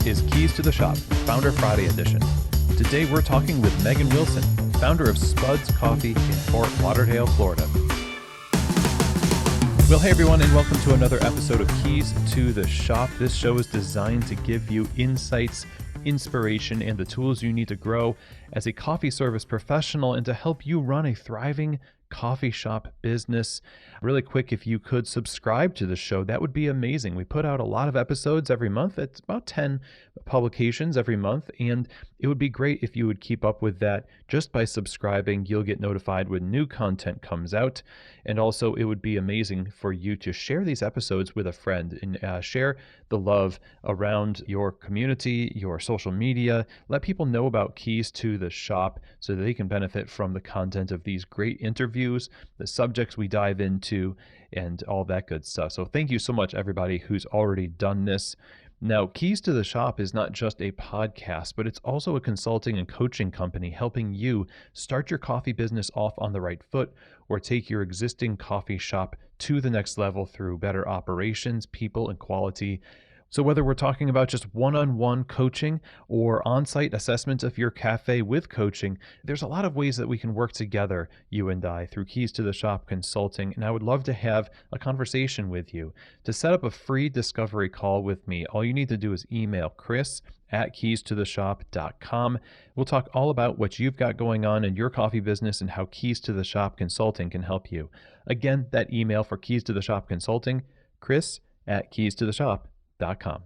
is Keys to the Shop, Founder Friday edition. Today we're talking with Megan Wilson, founder of Spuds Coffee in Fort Lauderdale, Florida. Well, hey everyone, and welcome to another episode of Keys to the Shop. This show is designed to give you insights, inspiration, and the tools you need to grow as a coffee service professional and to help you run a thriving coffee shop business. Really quick, if you could subscribe to the show, that would be amazing. We put out a lot of episodes every month. It's about 10 publications every month, and it would be great if you would keep up with that. Just by subscribing, you'll get notified when new content comes out. And also, it would be amazing for you to share these episodes with a friend and share the love around your community, your social media. Let people know about Keys to the Shop so that they can benefit from the content of these great interviews, the subjects we dive into, and all that good stuff. So thank you so much, everybody who's already done this. Now, Keys to the Shop is not just a podcast, but it's also a consulting and coaching company helping you start your coffee business off on the right foot or take your existing coffee shop to the next level through better operations, people, and quality. So whether we're talking about just one-on-one coaching or on-site assessment of your cafe with coaching, there's a lot of ways that we can work together, you and I, through Keys to the Shop consulting. And I would love to have a conversation with you. To set up a free discovery call with me, all you need to do is email chris@keystotheshop.com. We'll talk all about what you've got going on in your coffee business and how Keys to the Shop consulting can help you. Again, that email for Keys to the Shop consulting, chris@keystotheshop.com.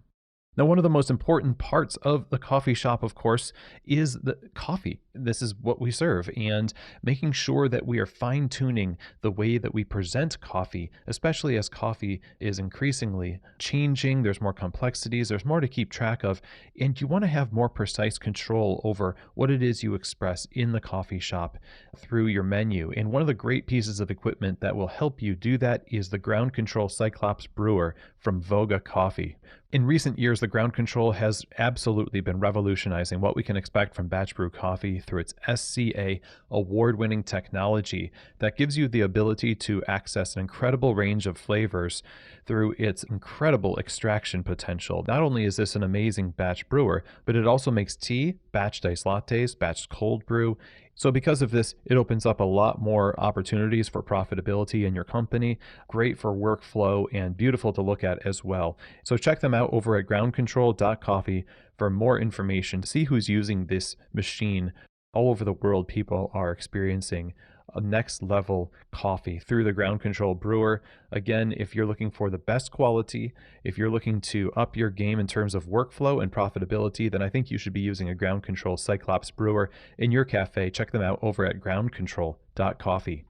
Now, one of the most important parts of the coffee shop, of course, is the coffee. This is what we serve, and making sure that we are fine-tuning the way that we present coffee, especially as coffee is increasingly changing. There's more complexities, there's more to keep track of, and you want to have more precise control over what it is you express in the coffee shop through your menu. And one of the great pieces of equipment that will help you do that is the Ground Control Cyclops Brewer from Voga Coffee. In recent years, the Ground Control has absolutely been revolutionizing what we can expect from batch brew coffee through its SCA award-winning technology that gives you the ability to access an incredible range of flavors through its incredible extraction potential. Not only is this an amazing batch brewer, but it also makes tea, batch diced lattes, batch cold brew. So because of this, it opens up a lot more opportunities for profitability in your company. Great for workflow and beautiful to look at as well. So check them out over at groundcontrol.coffee for more information to see who's using this machine. All over the world, people are experiencing a next level coffee through the Ground Control Brewer. Again, if you're looking for the best quality, if you're looking to up your game in terms of workflow and profitability, then I think you should be using a Ground Control Cyclops Brewer in your cafe. Check them out over at groundcontrol.coffee.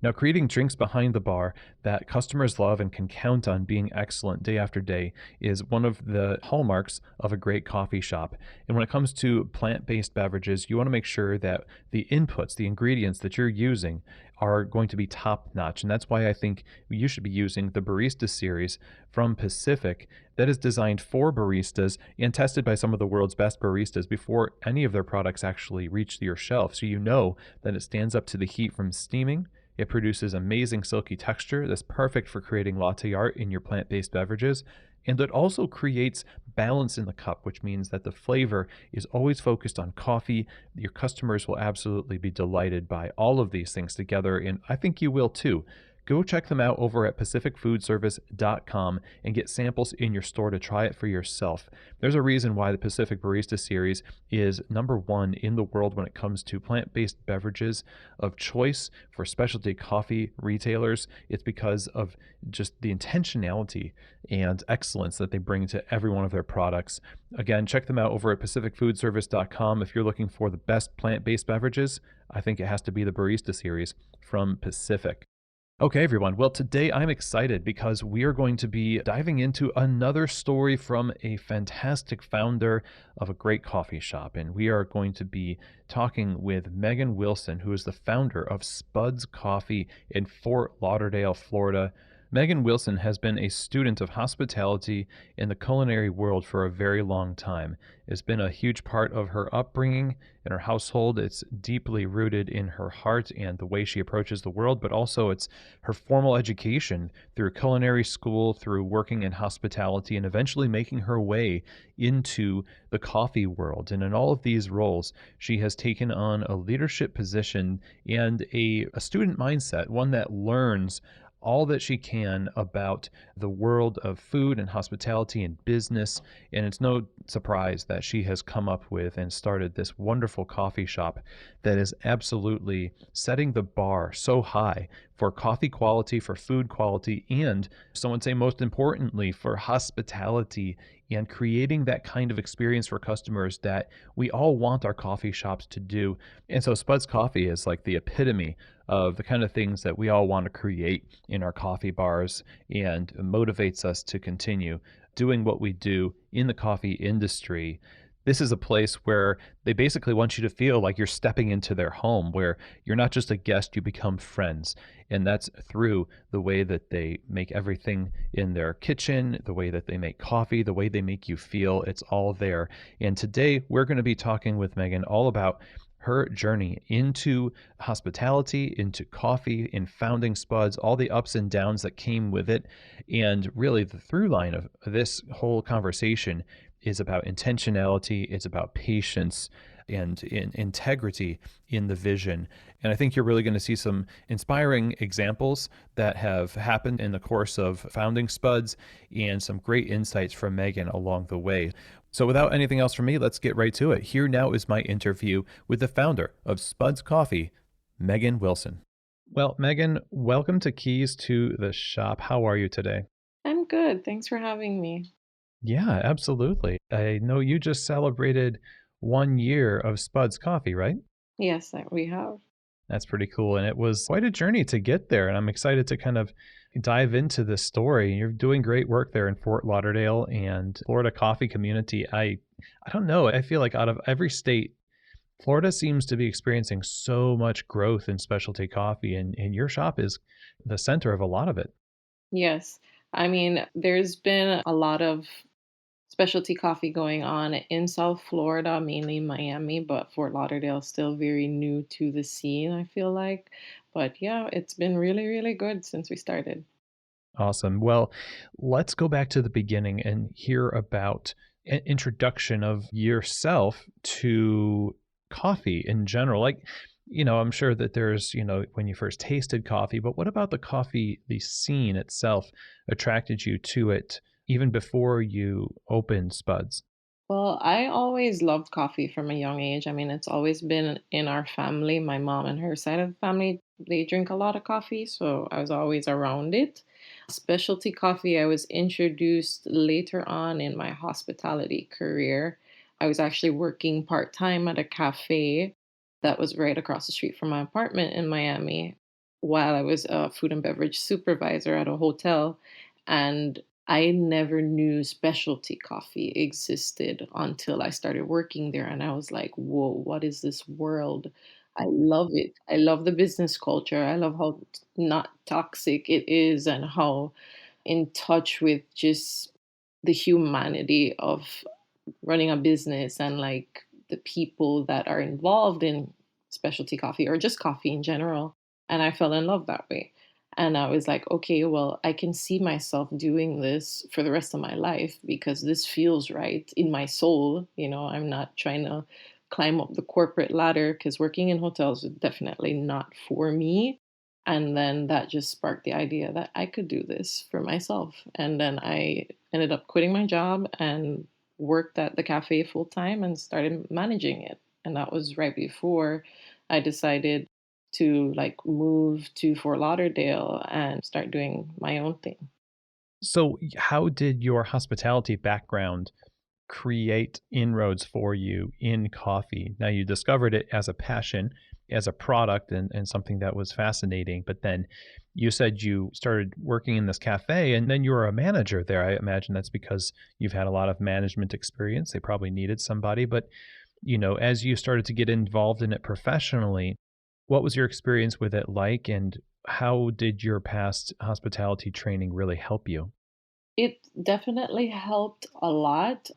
Now, creating drinks behind the bar that customers love and can count on being excellent day after day is one of the hallmarks of a great coffee shop. And when it comes to plant-based beverages, you want to make sure that the inputs, the ingredients that you're using are going to be top-notch. And that's why I think you should be using the Barista Series from Pacific that is designed for baristas and tested by some of the world's best baristas before any of their products actually reach your shelf. So you know that it stands up to the heat from steaming. It produces amazing silky texture that's perfect for creating latte art in your plant-based beverages. And it also creates balance in the cup, which means that the flavor is always focused on coffee. Your customers will absolutely be delighted by all of these things together, and I think you will too. Go check them out over at pacificfoodservice.com and get samples in your store to try it for yourself. There's a reason why the Pacific Barista Series is #1 in the world when it comes to plant-based beverages of choice for specialty coffee retailers. It's because of just the intentionality and excellence that they bring to every one of their products. Again, check them out over at pacificfoodservice.com. If you're looking for the best plant-based beverages, I think it has to be the Barista Series from Pacific. Okay, everyone. Well, today I'm excited because we are going to be diving into another story from a fantastic founder of a great coffee shop. And we are going to be talking with Megan Wilson, who is the founder of Spuds Coffee in Fort Lauderdale, Florida. Megan Wilson has been a student of hospitality in the culinary world for a very long time. It's been a huge part of her upbringing in her household. It's deeply rooted in her heart and the way she approaches the world, but also it's her formal education through culinary school, through working in hospitality, and eventually making her way into the coffee world. And in all of these roles, she has taken on a leadership position and a student mindset, one that learns all that she can about the world of food and hospitality and business. And it's no surprise that she has come up with and started this wonderful coffee shop that is absolutely setting the bar so high for coffee quality, for food quality, and some would say most importantly, for hospitality and creating that kind of experience for customers that we all want our coffee shops to do. And so Spuds Coffee is like the epitome of the kind of things that we all want to create in our coffee bars and motivates us to continue doing what we do in the coffee industry. This is a place where they basically want you to feel like you're stepping into their home, where you're not just a guest, you become friends. And that's through the way that they make everything in their kitchen, the way that they make coffee, the way they make you feel. It's all there. And today we're going to be talking with Megan all about her journey into hospitality, into coffee, in founding Spuds, all the ups and downs that came with it. And really, the through line of this whole conversation is about intentionality, it's about patience and integrity in the vision. And I think you're really going to see some inspiring examples that have happened in the course of founding Spuds and some great insights from Megan along the way. So without anything else from me, let's get right to it. Here now is my interview with the founder of Spuds Coffee, Megan Wilson. Well, Megan, welcome to Keys to the Shop. How are you today? I'm good. Thanks for having me. Yeah, absolutely. I know you just celebrated 1 year of Spuds Coffee, right? Yes, we have. That's pretty cool. And it was quite a journey to get there. And I'm excited to kind of dive into this story. You're doing great work there in Fort Lauderdale and Florida coffee community. I don't know. I feel like out of every state, Florida seems to be experiencing so much growth in specialty coffee, and your shop is the center of a lot of it. Yes. I mean, there's been a lot of specialty coffee going on in South Florida, mainly Miami, but Fort Lauderdale is still very new to the scene, I feel like. But yeah, it's been really, really good since we started. Awesome. Well, let's go back to the beginning and hear about an introduction of yourself to coffee in general. Like, I'm sure that there's, when you first tasted coffee, but what about the coffee, the scene itself attracted you to it even before you opened Spuds? Well, I always loved coffee from a young age. I mean, it's always been in our family. My mom and her side of the family, they drink a lot of coffee, so I was always around it. Specialty coffee, I was introduced later on in my hospitality career. I was actually working part time at a cafe that was right across the street from my apartment in Miami while I was a food and beverage supervisor at a hotel. And I never knew specialty coffee existed until I started working there. And I was like, whoa, what is this world? I love it. I love the business culture. I love how not toxic it is and how in touch with just the humanity of running a business and like the people that are involved in specialty coffee or just coffee in general. And I fell in love that way. And I was like, okay, well, I can see myself doing this for the rest of my life because this feels right in my soul. I'm not trying to climb up the corporate ladder because working in hotels is definitely not for me. And then that just sparked the idea that I could do this for myself. And then I ended up quitting my job and worked at the cafe full time and started managing it. And that was right before I decided to like move to Fort Lauderdale and start doing my own thing. So, how did your hospitality background create inroads for you in coffee? Now, you discovered it as a passion, as a product, and something that was fascinating. But then you said you started working in this cafe and then you were a manager there. I imagine that's because you've had a lot of management experience. They probably needed somebody. But, as you started to get involved in it professionally, what was your experience with it like? And how did your past hospitality training really help you? It definitely helped a lot.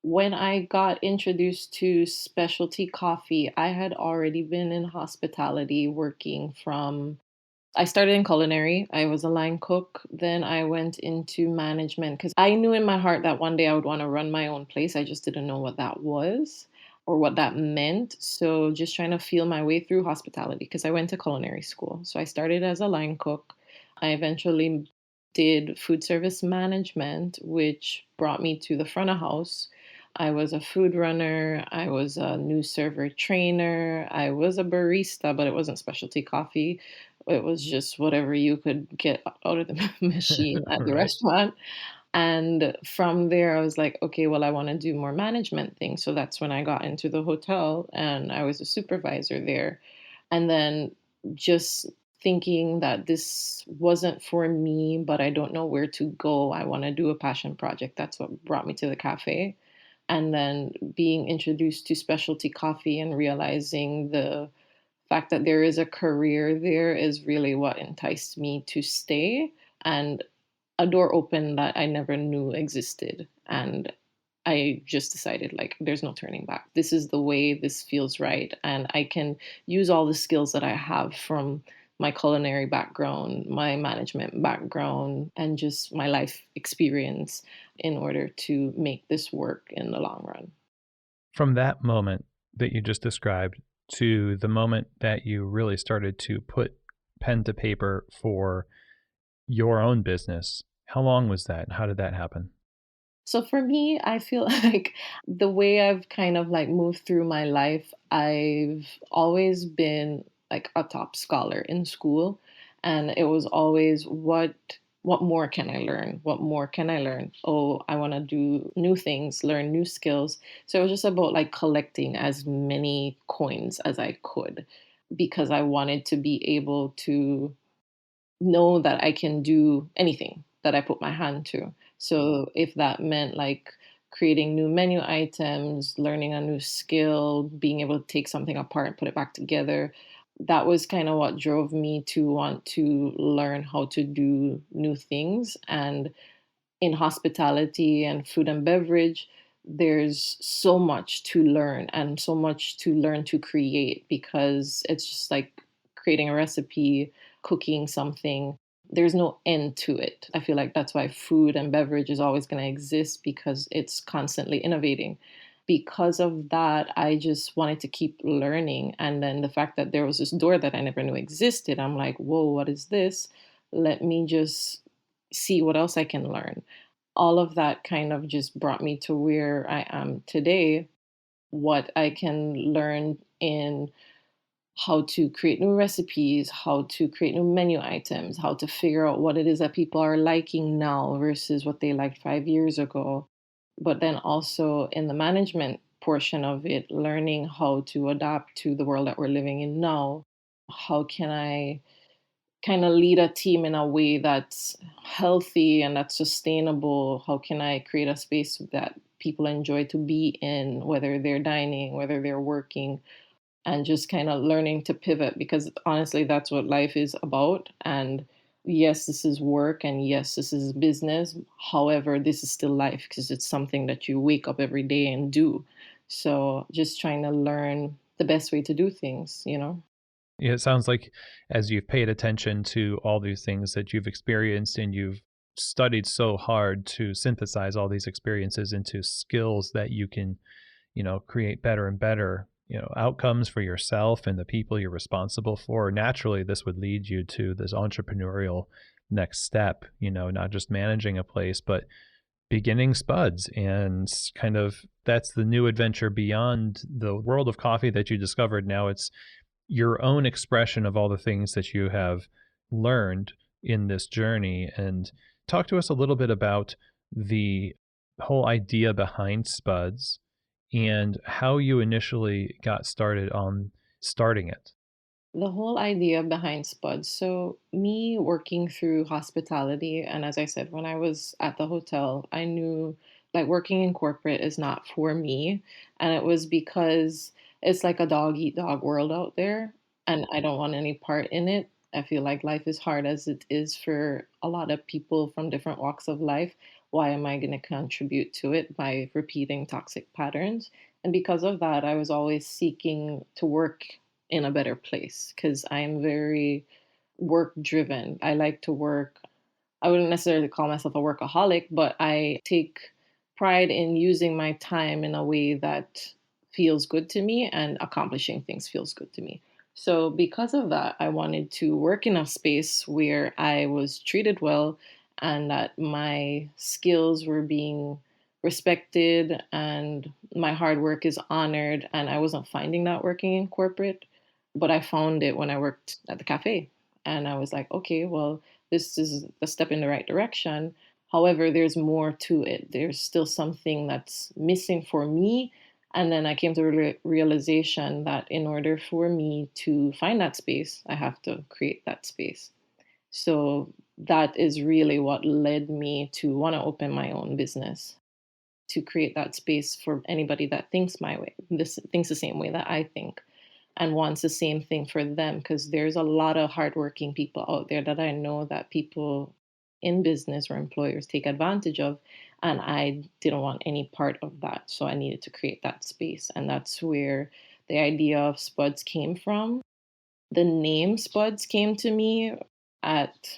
When I got introduced to specialty coffee, I had already been in hospitality working from I started in culinary. I was a line cook. Then I went into management because I knew in my heart that one day I would want to run my own place. I just didn't know what that was or what that meant. So just trying to feel my way through hospitality because I went to culinary school. So I started as a line cook. I eventually did food service management, which brought me to the front of house. I was a food runner. I was a new server trainer. I was a barista, but it wasn't specialty coffee. It was just whatever you could get out of the machine at the Right. restaurant. And from there, I was like, okay, well, I want to do more management things. So that's when I got into the hotel and I was a supervisor there. And then just thinking that this wasn't for me, but I don't know where to go. I want to do a passion project. That's what brought me to the cafe. And then being introduced to specialty coffee and realizing the fact that there is a career there is really what enticed me to stay. And a door open that I never knew existed. And I just decided, like, there's no turning back. This is the way, this feels right. And I can use all the skills that I have from my culinary background, my management background, and just my life experience in order to make this work in the long run. From that moment that you just described to the moment that you really started to put pen to paper for your own business, how long was that? And how did that happen? So for me, I feel like the way I've kind of like moved through my life, I've always been like a top scholar in school, and it was always what more can I learn? What more can I learn? Oh, I want to do new things, learn new skills. So it was just about like collecting as many coins as I could because I wanted to be able to know that I can do anything that I put my hand to. So if that meant like creating new menu items, learning a new skill, being able to take something apart and put it back together, that was kind of what drove me to want to learn how to do new things. And in hospitality and food and beverage, there's so much to learn and so much to learn to create because it's just like creating a recipe, cooking something. There's no end to it. I feel like that's why food and beverage is always going to exist because it's constantly innovating. Because of that, I just wanted to keep learning. And then the fact that there was this door that I never knew existed, I'm like, whoa, what is this? Let me just see what else I can learn. All of that kind of just brought me to where I am today, what I can learn in how to create new recipes, how to create new menu items, how to figure out what it is that people are liking now versus what they liked 5 years ago. But then also in the management portion of it, learning how to adapt to the world that we're living in now. How can I kind of lead a team in a way that's healthy and that's sustainable? How can I create a space that people enjoy to be in, whether they're dining, whether they're working, and just kind of learning to pivot because honestly, that's what life is about. And yes, this is work and yes, this is business. However, this is still life because it's something that you wake up every day and do. So just trying to learn the best way to do things. Yeah, it sounds like as you've paid attention to all these things that you've experienced and you've studied so hard to synthesize all these experiences into skills that you can, create better and better, outcomes for yourself and the people you're responsible for. Naturally, this would lead you to this entrepreneurial next step, not just managing a place, but beginning Spuds. And kind of that's the new adventure beyond the world of coffee that you discovered. Now it's your own expression of all the things that you have learned in this journey. And talk to us a little bit about the whole idea behind Spuds and how you initially got started on starting it. The whole idea behind Spuds. So, me working through hospitality, and as I said, when I was at the hotel, I knew like working in corporate is not for me. And it was because it's like a dog eat dog world out there, and I don't want any part in it. I feel like life is hard as it is for a lot of people from different walks of life. Why am I going to contribute to it by repeating toxic patterns? And because of that, I was always seeking to work in a better place because I am very work driven. I like to work. I wouldn't necessarily call myself a workaholic, but I take pride in using my time in a way that feels good to me, and accomplishing things feels good to me. So, because of that, I wanted to work in a space where I was treated well and that my skills were being respected and my hard work is honored. And I wasn't finding that working in corporate, but I found it when I worked at the cafe. And I was like, okay, well, this is a step in the right direction. However, there's more to it. There's still something that's missing for me. And then I came to realization that in order for me to find that space, I have to create that space. So that is really what led me to want to open my own business, to create that space for anybody that thinks my way, this thinks the same way that I think and wants the same thing for them, because there's a lot of hardworking people out there that I know that people in business or employers take advantage of, and I didn't want any part of that, so I needed to create that space. And that's where the idea of Spuds came from. The name Spuds came to me at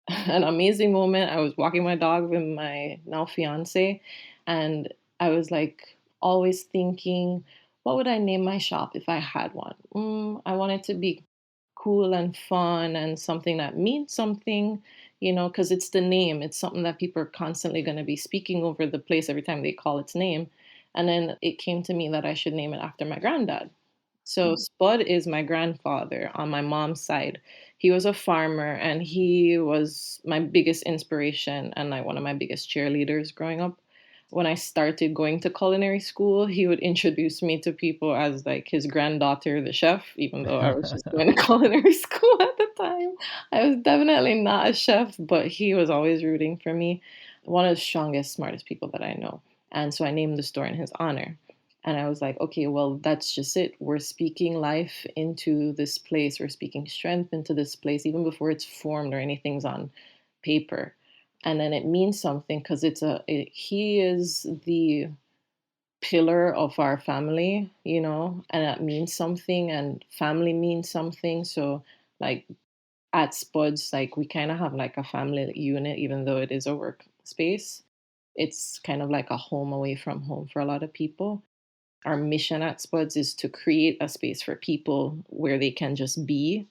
an amazing moment. I was walking my dog with my now fiance, and I was like always thinking, what would I name my shop if I had one? I want it to be cool and fun and something that means something, because it's the name. It's something that people are constantly going to be speaking over the place every time they call its name. And then it came to me that I should name it after my granddad. So Spud is my grandfather on my mom's side. He was a farmer and he was my biggest inspiration and like one of my biggest cheerleaders growing up. When I started going to culinary school, he would introduce me to people as like his granddaughter, the chef, even though I was just going to culinary school at the time. I was definitely not a chef, but he was always rooting for me. One of the strongest, smartest people that I know. And so I named the store in his honor. And I was like, okay, well, that's just it. We're speaking life into this place. We're speaking strength into this place, even before it's formed or anything's on paper. And then it means something because he is the pillar of our family, and that means something, and family means something. So, like at Spuds, like we kind of have like a family unit, even though it is a workspace. It's kind of like a home away from home for a lot of people. Our mission at Spuds is to create a space for people where they can just be,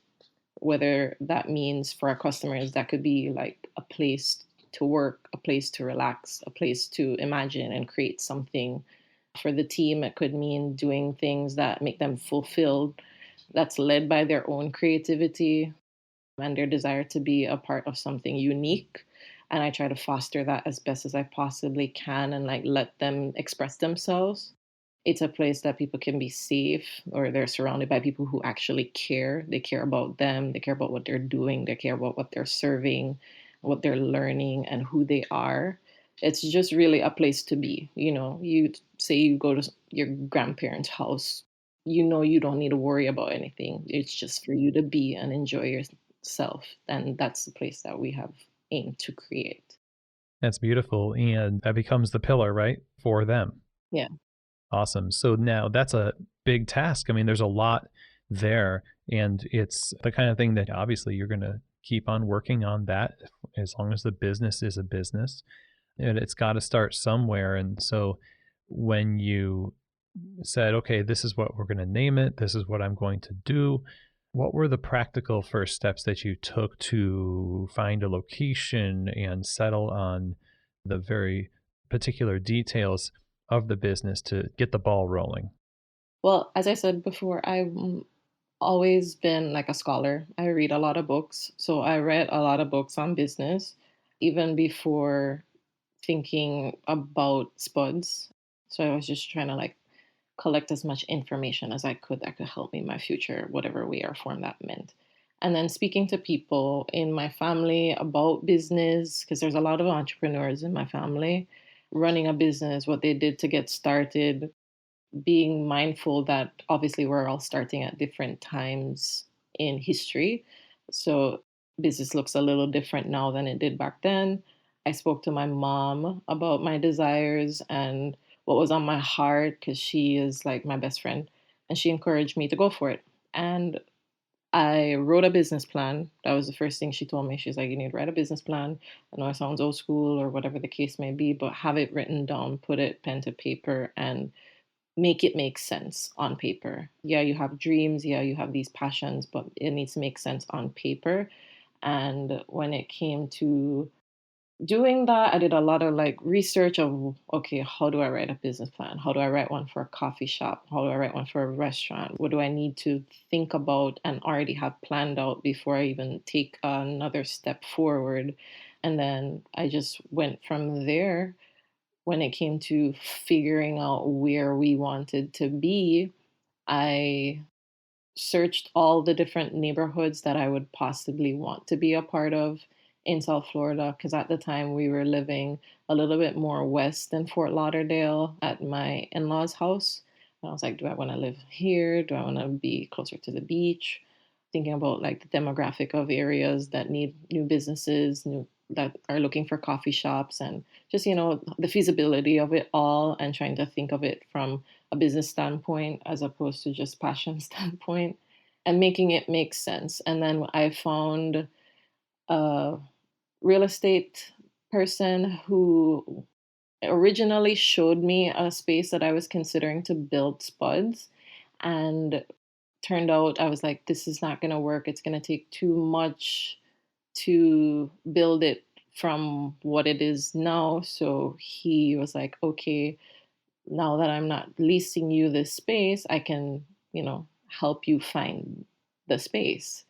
whether that means for our customers, that could be like a place to work, a place to relax, a place to imagine and create something. For the team, it could mean doing things that make them fulfilled, that's led by their own creativity and their desire to be a part of something unique. And I try to foster that as best as I possibly can and like let them express themselves. It's a place that people can be safe, or they're surrounded by people who actually care. They care about them, they care about what they're doing, they care about what they're serving, what they're learning, and who they are. It's just really a place to be. You say you go to your grandparents' house, you don't need to worry about anything. It's just for you to be and enjoy yourself. And that's the place that we have aimed to create. That's beautiful, and that becomes the pillar, right, for them. Yeah. Awesome. So now that's a big task. I mean, there's a lot there, and it's the kind of thing that obviously you're going to keep on working on that as long as the business is a business, and it's got to start somewhere. And so when you said, okay, this is what we're going to name it, this is what I'm going to do, what were the practical first steps that you took to find a location and settle on the very particular details of the business to get the ball rolling? Well, as I said before, I've always been like a scholar. I read a lot of books. So I read a lot of books on business even before thinking about Spuds. So I was just trying to like collect as much information as I could that could help me in my future, whatever way or form that meant. And then speaking to people in my family about business, because there's a lot of entrepreneurs in my family running a business, what they did to get started, being mindful that obviously we're all starting at different times in history. So business looks a little different now than it did back then. I spoke to my mom about my desires and what was on my heart because she is like my best friend, and she encouraged me to go for it. And I wrote a business plan. That was the first thing she told me. She's like, you need to write a business plan. I know it sounds old school or whatever the case may be, but have it written down, put it pen to paper, and make it make sense on paper. Yeah, you have dreams. Yeah, you have these passions, but it needs to make sense on paper. And when it came to doing that, I did a lot of like research of, okay, how do I write a business plan? How do I write one for a coffee shop? How do I write one for a restaurant? What do I need to think about and already have planned out before I even take another step forward? And then I just went from there. When it came to figuring out where we wanted to be, I searched all the different neighborhoods that I would possibly want to be a part of in South Florida, because at the time we were living a little bit more west than Fort Lauderdale at my in law's house. And I was like, do I want to live here? Do I want to be closer to the beach? Thinking about like the demographic of areas that need new businesses, new that are looking for coffee shops, and just, the feasibility of it all, and trying to think of it from a business standpoint as opposed to just passion standpoint, and making it make sense. And then I found a real estate person who originally showed me a space that I was considering to build Spuds, and turned out I was like, this is not going to work. It's going to take too much to build it from what it is now. So he was like, okay, now that I'm not leasing you this space, I can, help you find the space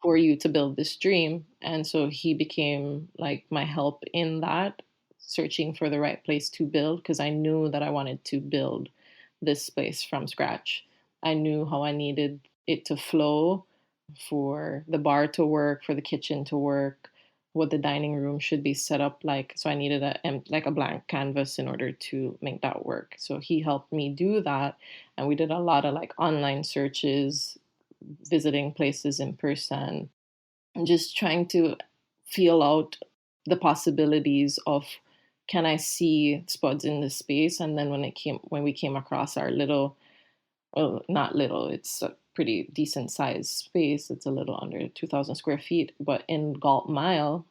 for you to build this dream. And so he became like my help in that, searching for the right place to build, because I knew that I wanted to build this place from scratch. I knew how I needed it to flow, for the bar to work, for the kitchen to work, what the dining room should be set up like. So I needed like a blank canvas in order to make that work. So he helped me do that, and we did a lot of like online searches, visiting places in person, and just trying to feel out the possibilities of, can I see Spuds in this space? And then when we came across our little, well, not little, it's a pretty decent sized space. It's a little under 2,000 square feet, but in Galt Mile,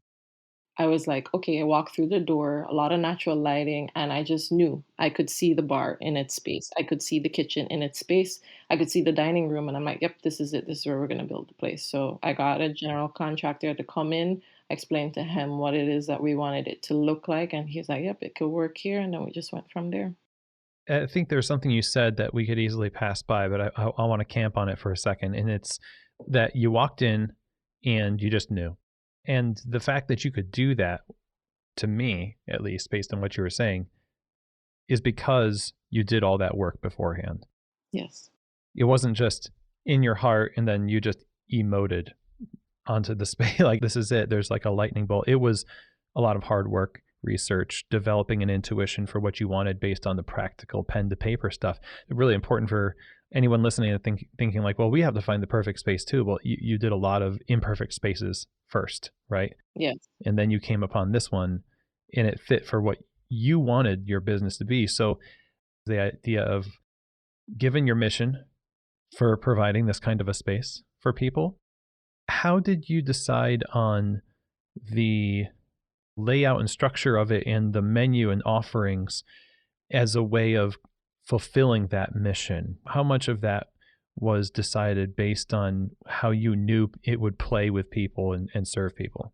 I was like, okay, I walked through the door, a lot of natural lighting, and I just knew I could see the bar in its space. I could see the kitchen in its space. I could see the dining room, and I'm like, yep, this is it. This is where we're going to build the place. So I got a general contractor to come in, explain to him what it is that we wanted it to look like, and he's like, yep, it could work here. And then we just went from there. I think there's something you said that we could easily pass by, but I want to camp on it for a second. And it's that you walked in and you just knew. And the fact that you could do that, to me, at least based on what you were saying, is because you did all that work beforehand. Yes. It wasn't just in your heart and then you just emoted onto the space like this is it. There's like a lightning bolt. It was a lot of hard work, research, developing an intuition for what you wanted based on the practical pen to paper stuff. Really important for anyone listening and thinking like, well, we have to find the perfect space too. Well, you did a lot of imperfect spaces first, right? Yes. And then you came upon this one and it fit for what you wanted your business to be. So the idea of given your mission for providing this kind of a space for people, how did you decide on the layout and structure of it and the menu and offerings as a way of fulfilling that mission? How much of that was decided based on how you knew it would play with people and serve people?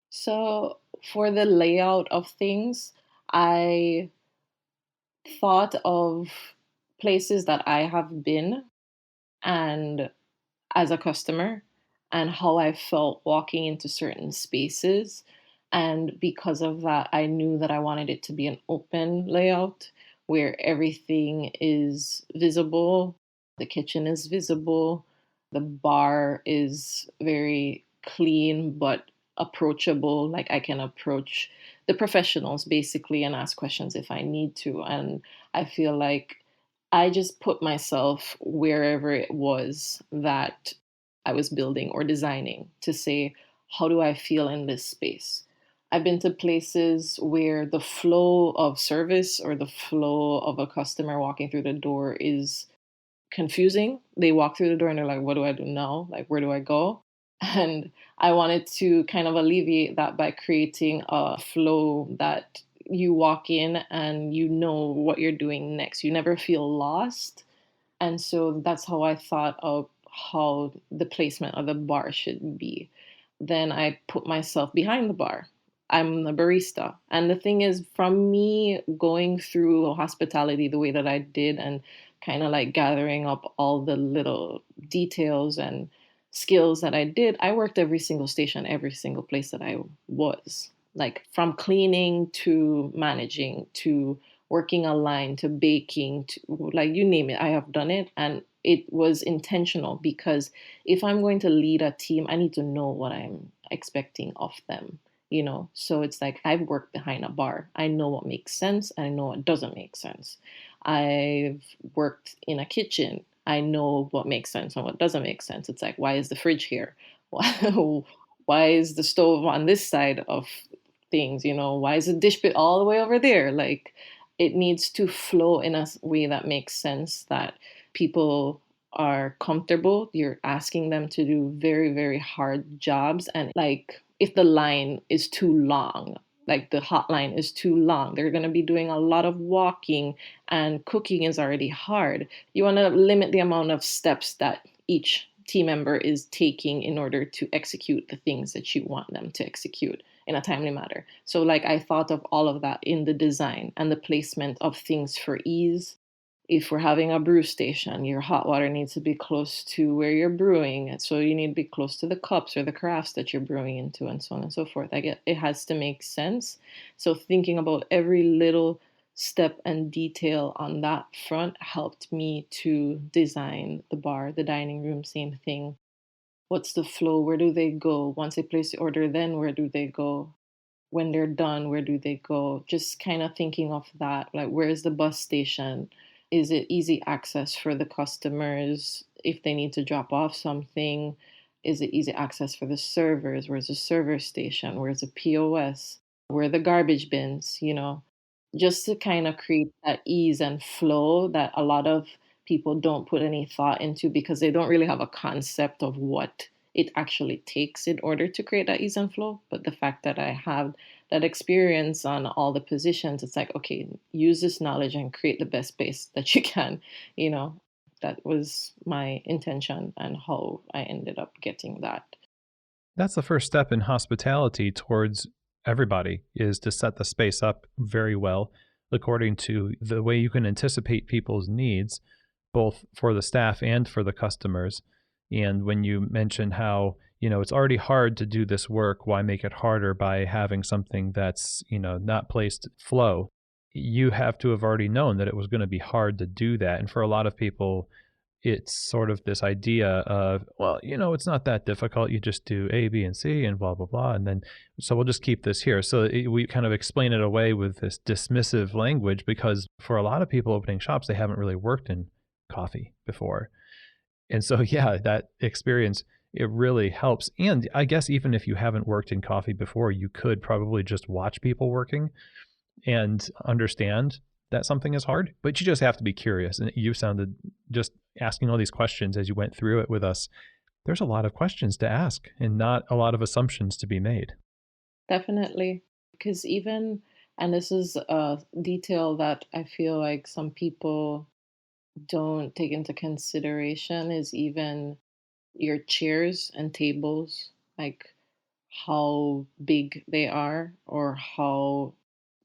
So for the layout of things, I thought of places that I have been, and as a customer, and how I felt walking into certain spaces. And because of that, I knew that I wanted it to be an open layout where everything is visible. The kitchen is visible. The bar is very clean but approachable. Like I can approach the professionals basically and ask questions if I need to. And I feel like I just put myself wherever it was that I was building or designing to say, how do I feel in this space? I've been to places where the flow of service or the flow of a customer walking through the door is confusing. They walk through the door and they're like, what do I do now? Like, where do I go? And I wanted to kind of alleviate that by creating a flow that you walk in and you know what you're doing next. You never feel lost. And so that's how I thought of how the placement of the bar should be. Then I put myself behind the bar. I'm the barista. And the thing is, from me going through hospitality the way that I did and kind of like gathering up all the little details and skills that I did, I worked every single station, every single place that I was. Like from cleaning to managing to working a line to baking to like you name it, I have done it. And it was intentional because if I'm going to lead a team, I need to know what I'm expecting of them, you know? So it's like I've worked behind a bar. I know what makes sense and I know what doesn't make sense. I've worked in a kitchen. I know what makes sense and what doesn't make sense. It's like, why is the fridge here? Why is the stove on this side of things? You know, why is the dish pit all the way over there? Like, it needs to flow in a way that makes sense, that people are comfortable. You're asking them to do very, very hard jobs. And like, if the line is too long, like the hotline is too long, they're going to be doing a lot of walking and cooking is already hard. You want to limit the amount of steps that each team member is taking in order to execute the things that you want them to execute in a timely manner. So like I thought of all of that in the design and the placement of things for ease. If we're having a brew station, your hot water needs to be close to where you're brewing. And so you need to be close to the cups or the crafts that you're brewing into and so on and so forth. I get it has to make sense. So thinking about every little step and detail on that front helped me to design the bar, the dining room, same thing. What's the flow? Where do they go? Once they place the order, then where do they go? When they're done, where do they go? Just kind of thinking of that, like where's the bus station? Is it easy access for the customers if they need to drop off something? Is it easy access for the servers? Where's the server station? Where's the POS? Where are the garbage bins? You know, just to kind of create that ease and flow that a lot of people don't put any thought into because they don't really have a concept of what it actually takes in order to create that ease and flow. But the fact that I have that experience on all the positions, it's like, okay, use this knowledge and create the best space that you can, you know. That was my intention and how I ended up getting that. That's the first step in hospitality towards everybody, is to set the space up very well according to the way you can anticipate people's needs, both for the staff and for the customers. And when you mentioned how, it's already hard to do this work, why make it harder by having something that's, not placed flow? You have to have already known that it was going to be hard to do that. And for a lot of people, it's sort of this idea of, well, it's not that difficult. You just do A, B, and C, and blah blah blah, and then so we'll just keep this here. So we kind of explain it away with this dismissive language because for a lot of people opening shops, they haven't really worked in coffee before, and so yeah, that experience, it really helps. And I guess even if you haven't worked in coffee before, you could probably just watch people working and understand that something is hard, but you just have to be curious. And you sounded, just asking all these questions as you went through it with us, there's a lot of questions to ask and not a lot of assumptions to be made. Definitely. Because even, and this is a detail that I feel like some people don't take into consideration, is even your chairs and tables, like how big they are or how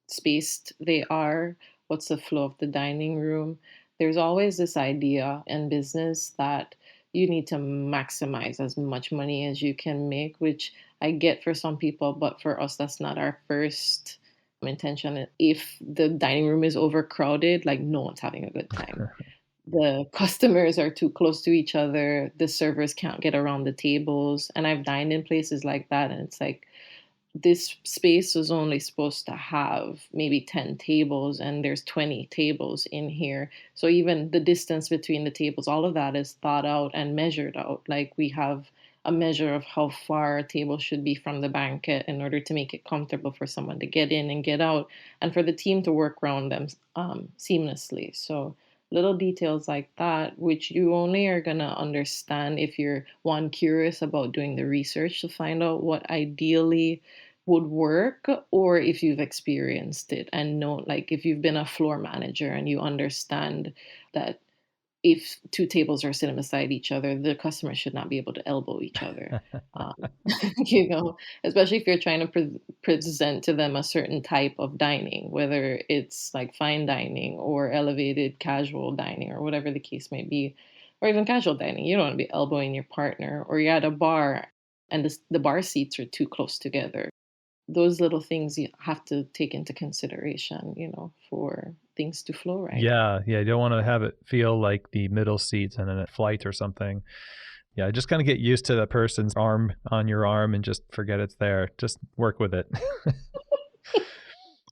spaced they are, what's the flow of the dining room. There's always this idea in business that you need to maximize as much money as you can make, which I get for some people, but for us, that's not our first intention. If the dining room is overcrowded, like no one's having a good time. The customers are too close to each other, the servers can't get around the tables. And I've dined in places like that, and it's like this space was only supposed to have maybe 10 tables and there's 20 tables in here. So even the distance between the tables, all of that is thought out and measured out. Like we have a measure of how far a table should be from the banquet in order to make it comfortable for someone to get in and get out and for the team to work around them seamlessly. So little details like that, which you only are going to understand if you're one curious about doing the research to find out what ideally would work, or if you've experienced it and know, like if you've been a floor manager and you understand that if two tables are sitting beside each other, the customer should not be able to elbow each other. um, Especially if you're trying to present to them a certain type of dining, whether it's like fine dining or elevated casual dining or whatever the case may be, or even casual dining. You don't want to be elbowing your partner, or you're at a bar and the bar seats are too close together. Those little things you have to take into consideration, for things to flow right. Yeah, yeah, you don't wanna have it feel like the middle seats in a flight or something. Yeah, just kinda get used to the person's arm on your arm and just forget it's there. Just work with it.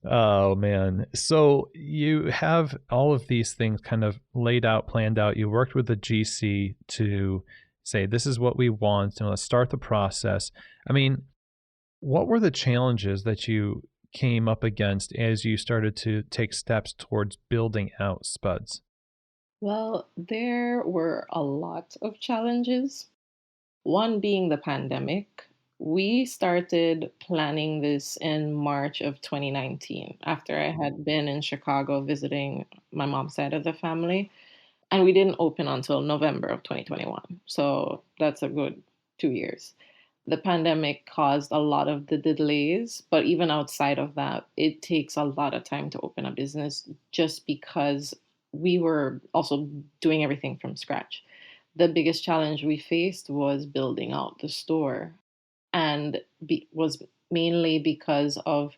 Oh, man. So you have all of these things kind of laid out, planned out. You worked with the GC to say, "This is what we want, and let's start the process." I mean, what were the challenges that you came up against as you started to take steps towards building out Spuds? Well, there were a lot of challenges. One being the pandemic. We started planning this in March of 2019 after I had been in Chicago visiting my mom's side of the family. And we didn't open until November of 2021. So that's a good 2 years. The pandemic caused a lot of the delays, but even outside of that, it takes a lot of time to open a business just because we were also doing everything from scratch. The biggest challenge we faced was building out the store, and was mainly because of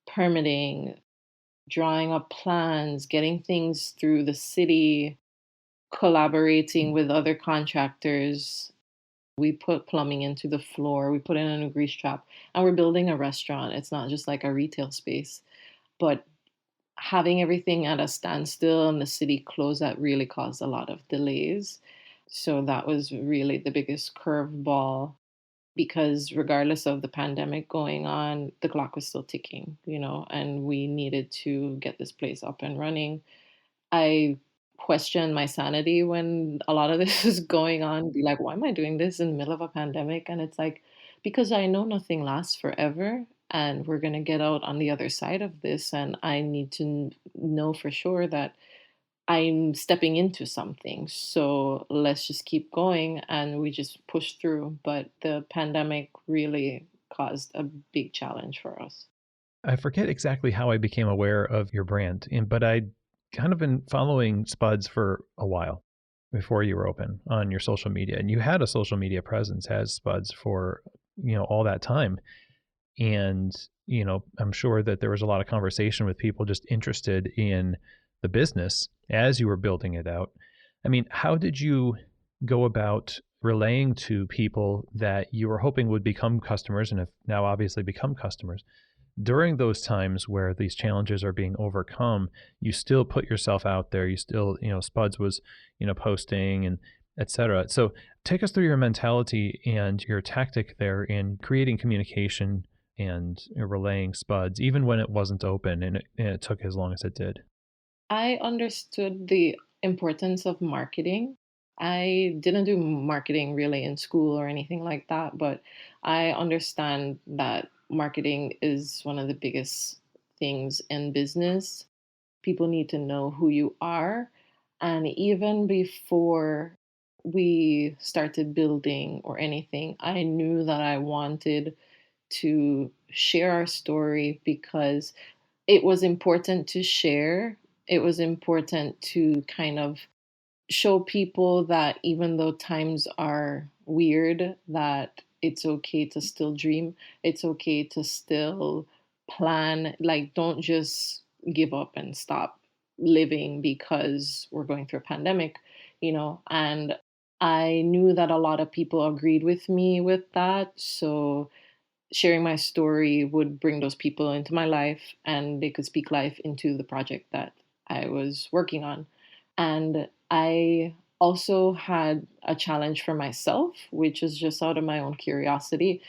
permitting, drawing up plans, getting things through the city, collaborating with other contractors. We put plumbing into the floor, we put in a new grease trap, and we're building a restaurant. It's not just like a retail space, but having everything at a standstill and the city closed, that really caused a lot of delays. So that was really the biggest curveball, because regardless of the pandemic going on, the clock was still ticking, and we needed to get this place up and running. I question my sanity when a lot of this is going on, be like, "Why am I doing this in the middle of a pandemic?" And it's like, because I know nothing lasts forever and we're going to get out on the other side of this. And I need to know for sure that I'm stepping into something. So let's just keep going. And we just push through. But the pandemic really caused a big challenge for us. I forget exactly how I became aware of your brand, but I'd kind of been following Spuds for a while before you were open on your social media, and you had a social media presence as Spuds for, all that time. And, I'm sure that there was a lot of conversation with people just interested in the business as you were building it out. I mean, how did you go about relaying to people that you were hoping would become customers and have now obviously become customers? During those times where these challenges are being overcome, you still put yourself out there. You still, Spuds was, posting and etc. So take us through your mentality and your tactic there in creating communication and relaying Spuds, even when it wasn't open and it took as long as it did. I understood the importance of marketing. I didn't do marketing really in school or anything like that, but I understand that marketing is one of the biggest things in business. People need to know who you are. And even before we started building or anything, I knew that I wanted to share our story because it was important to share. It was important to kind of show people that even though times are weird, that it's okay to still dream. It's okay to still plan. Like, don't just give up and stop living because we're going through a pandemic. And I knew that a lot of people agreed with me with that. So sharing my story would bring those people into my life and they could speak life into the project that I was working on. And I also had a challenge for myself, which is just out of my own curiosity.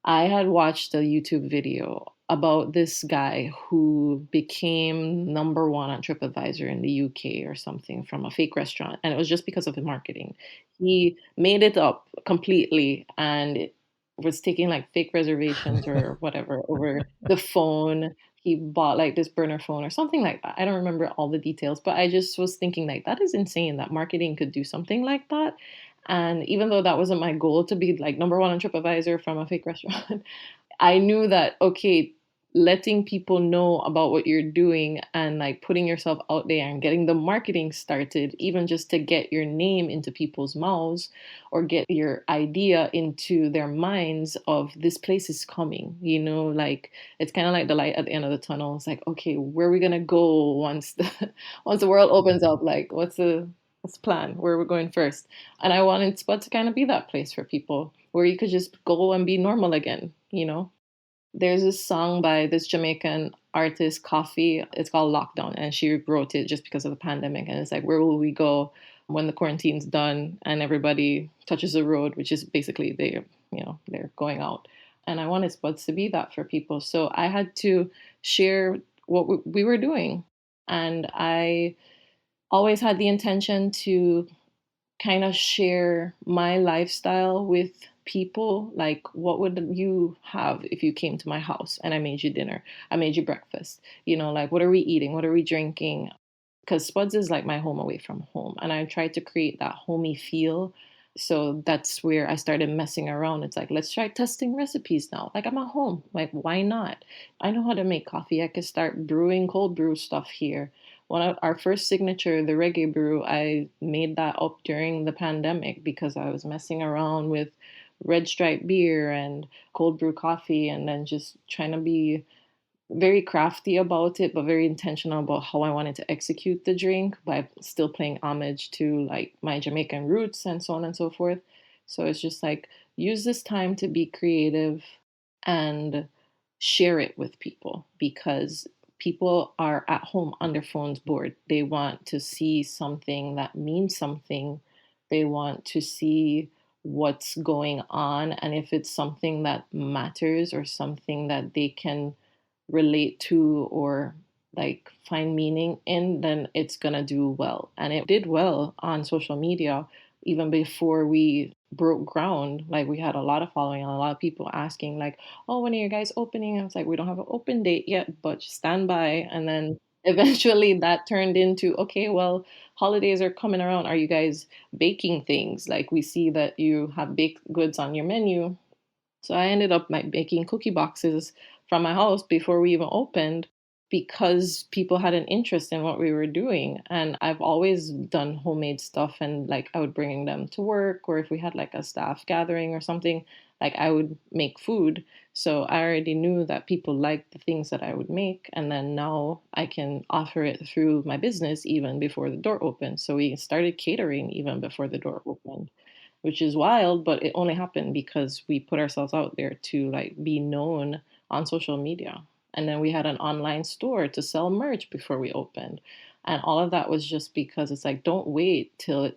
I had watched a YouTube video about this guy who became number one on TripAdvisor in the UK or something from a fake restaurant. And it was just because of the marketing. He made it up completely and it was taking like fake reservations or whatever over the phone. He bought like this burner phone or something like that. I don't remember all the details, but I just was thinking like that is insane that marketing could do something like that. And even though that wasn't my goal to be like number one on TripAdvisor from a fake restaurant, I knew that, okay, letting people know about what you're doing and like putting yourself out there and getting the marketing started, even just to get your name into people's mouths or get your idea into their minds of this place is coming, like it's kind of like the light at the end of the tunnel. It's like, okay, where are we gonna go once the once the world opens up? Like, what's the plan? Where are we going first? And I wanted Spud to kind of be that place for people where you could just go and be normal again. There's this song by this Jamaican artist, Coffee. It's called Lockdown, and she wrote it just because of the pandemic. And it's like, where will we go when the quarantine's done and everybody touches the road, which is basically they're going out. And I wanted Spuds to be that for people, so I had to share what we were doing, and I always had the intention to kind of share my lifestyle with people. Like, what would you have if you came to my house and I made you dinner? I made you breakfast. Like, what are we eating? What are we drinking? Because Spuds is like my home away from home. And I tried to create that homey feel. So that's where I started messing around. It's like, let's try testing recipes now. Like, I'm at home. Like, why not? I know how to make coffee. I could start brewing cold brew stuff here. One of our first signature, the reggae brew, I made that up during the pandemic because I was messing around with red stripe beer and cold brew coffee and then just trying to be very crafty about it, but very intentional about how I wanted to execute the drink by still paying homage to like my Jamaican roots and so on and so forth. So it's just like use this time to be creative and share it with people because people are at home on their phones bored. They want to see something that means something. They want to see what's going on. And if it's something that matters or something that they can relate to or like find meaning in, then it's gonna do well. And it did well on social media even before we broke ground. Like we had a lot of following and a lot of people asking, like, oh, when are you guys opening? I was like, we don't have an open date yet, but just stand by. And then eventually that turned into, okay, well, holidays are coming around. Are you guys baking things? Like we see that you have baked goods on your menu, so I ended up making cookie boxes from my house before we even opened because people had an interest in what we were doing. And I've always done homemade stuff and like I would bring them to work or if we had like a staff gathering or something, like I would make food. So I already knew that people liked the things that I would make. And then now I can offer it through my business even before the door opened. So we started catering even before the door opened, which is wild, but it only happened because we put ourselves out there to like be known on social media. And then we had an online store to sell merch before we opened. And all of that was just because it's like, don't wait till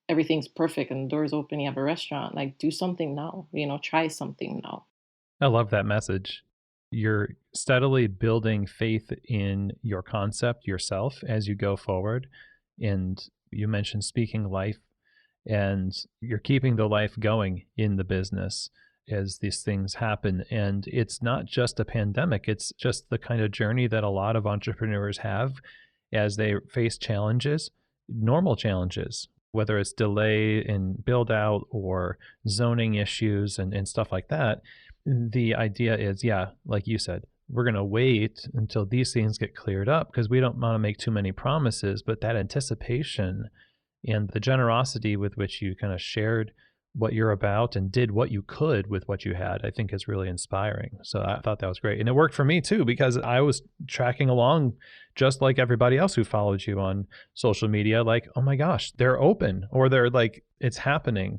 everything's perfect and the doors open, you have a restaurant. Like, do something now, try something now. I love that message. You're steadily building faith in your concept yourself as you go forward. And you mentioned speaking life, and you're keeping the life going in the business as these things happen. And it's not just a pandemic, it's just the kind of journey that a lot of entrepreneurs have as they face challenges, normal challenges, whether it's delay in build out or zoning issues and stuff like that. The idea is, yeah, like you said, we're going to wait until these things get cleared up because we don't want to make too many promises, but that anticipation and the generosity with which you kind of shared what you're about and did what you could with what you had, I think is really inspiring. So I thought that was great. And it worked for me too, because I was tracking along just like everybody else who followed you on social media, like, oh my gosh, they're open or they're like, it's happening.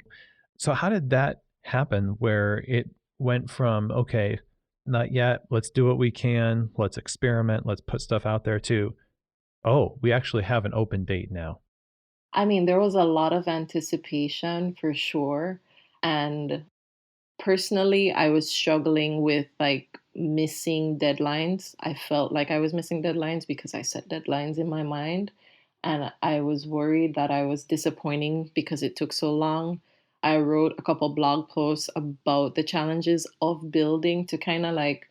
So how did that happen where it went from, okay, not yet, let's do what we can, let's experiment, let's put stuff out there too. Oh, we actually have an open date now. I mean, there was a lot of anticipation for sure. And personally, I was struggling with like missing deadlines. I felt like I was missing deadlines because I set deadlines in my mind. And I was worried that I was disappointing because it took so long. I wrote a couple blog posts about the challenges of building to kind of like